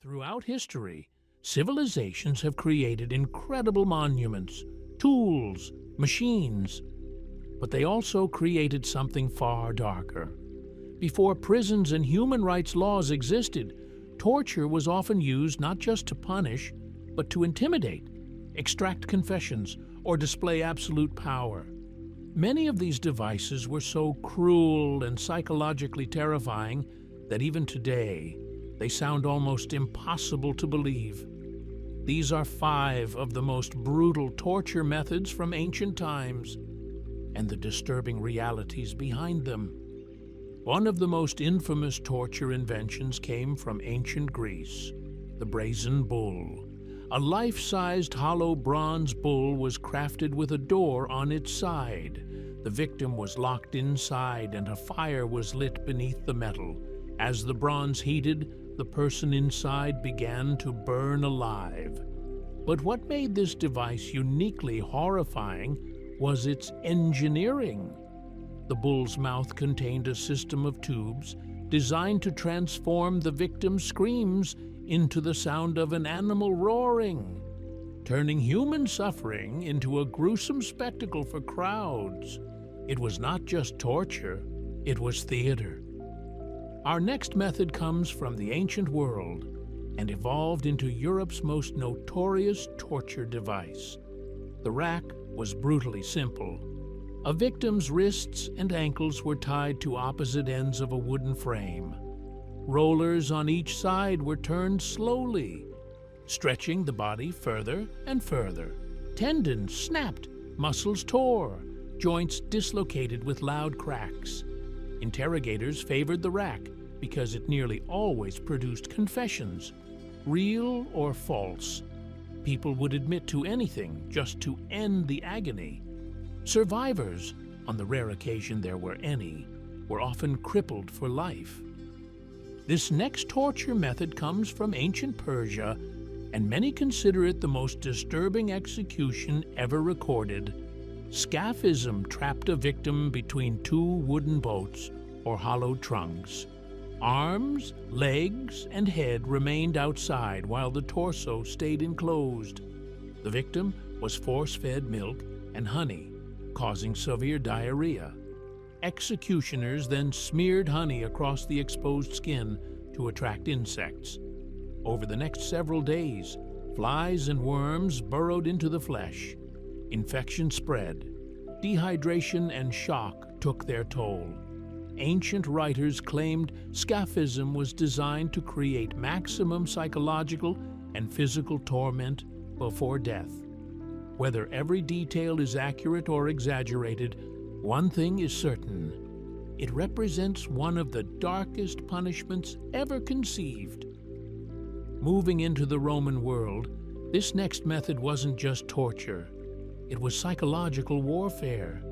Throughout history, civilizations have created incredible monuments, tools, machines, but they also created something far darker. Before prisons and human rights laws existed, torture was often used not just to punish, but to intimidate, extract confessions, or display absolute power. Many of these devices were so cruel and psychologically terrifying that even today, they sound almost impossible to believe. These are 5 of the most brutal torture methods from ancient times, and the disturbing realities behind them. One of the most infamous torture inventions came from ancient Greece, the brazen bull. A life-sized hollow bronze bull was crafted with a door on its side. The victim was locked inside and a fire was lit beneath the metal. As the bronze heated, the person inside began to burn alive. But what made this device uniquely horrifying was its engineering. The bull's mouth contained a system of tubes designed to transform the victim's screams into the sound of an animal roaring, turning human suffering into a gruesome spectacle for crowds. It was not just torture, it was theater. Our next method comes from the ancient world and evolved into Europe's most notorious torture device. The rack was brutally simple. A victim's wrists and ankles were tied to opposite ends of a wooden frame. Rollers on each side were turned slowly, stretching the body further and further. Tendons snapped, muscles tore, joints dislocated with loud cracks. Interrogators favored the rack because it nearly always produced confessions, real or false. People would admit to anything just to end the agony. Survivors, on the rare occasion there were any, were often crippled for life. This next torture method comes from ancient Persia, and many consider it the most disturbing execution ever recorded. Scaphism trapped a victim between 2 wooden boats or hollowed trunks. Arms, legs, and head remained outside while the torso stayed enclosed. The victim was force-fed milk and honey, causing severe diarrhea. Executioners then smeared honey across the exposed skin to attract insects. Over the next several days, flies and worms burrowed into the flesh. Infection spread. Dehydration and shock took their toll. Ancient writers claimed Scaphism was designed to create maximum psychological and physical torment before death. Whether every detail is accurate or exaggerated, one thing is certain: it represents one of the darkest punishments ever conceived. Moving into the Roman world, this next method wasn't just torture. It was psychological warfare.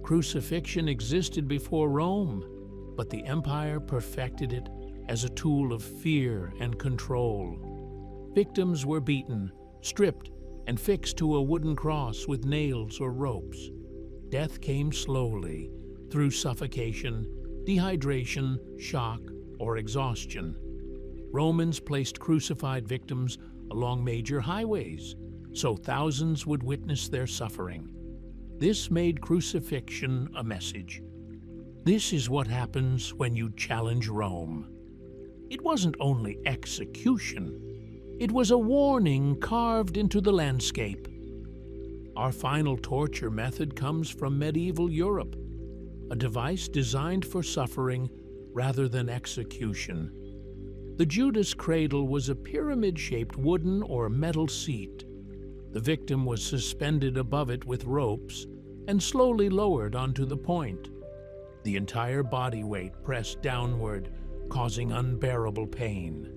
Crucifixion existed before Rome, but the empire perfected it as a tool of fear and control. Victims were beaten, stripped, and fixed to a wooden cross with nails or ropes. Death came slowly, through suffocation, dehydration, shock, or exhaustion. Romans placed crucified victims along major highways, so thousands would witness their suffering. This made crucifixion a message. This is what happens when you challenge Rome. It wasn't only execution. It was a warning carved into the landscape. Our final torture method comes from medieval Europe, a device designed for suffering rather than execution. The Judas Cradle was a pyramid-shaped wooden or metal seat. The victim was suspended above it with ropes and slowly lowered onto the point. The entire body weight pressed downward, causing unbearable pain.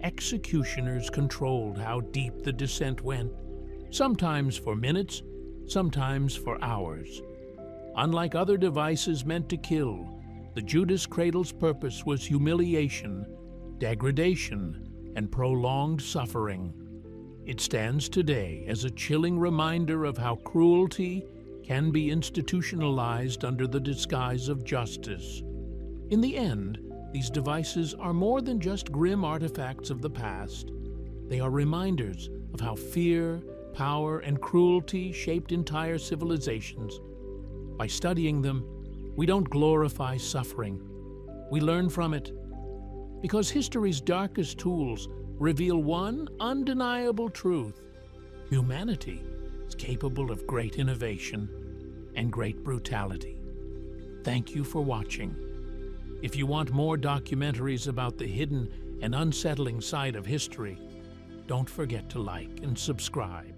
Executioners controlled how deep the descent went, sometimes for minutes, sometimes for hours. Unlike other devices meant to kill, the Judas Cradle's purpose was humiliation, degradation, and prolonged suffering. It stands today as a chilling reminder of how cruelty can be institutionalized under the disguise of justice. In the end, These devices are more than just grim artifacts of the past. They are reminders of how fear, power, and cruelty shaped entire civilizations. By studying them, we don't glorify suffering. We learn from it. Because history's darkest tools reveal one undeniable truth: humanity is capable of great innovation and great brutality. Thank you for watching. If you want more documentaries about the hidden and unsettling side of history, don't forget to like and subscribe.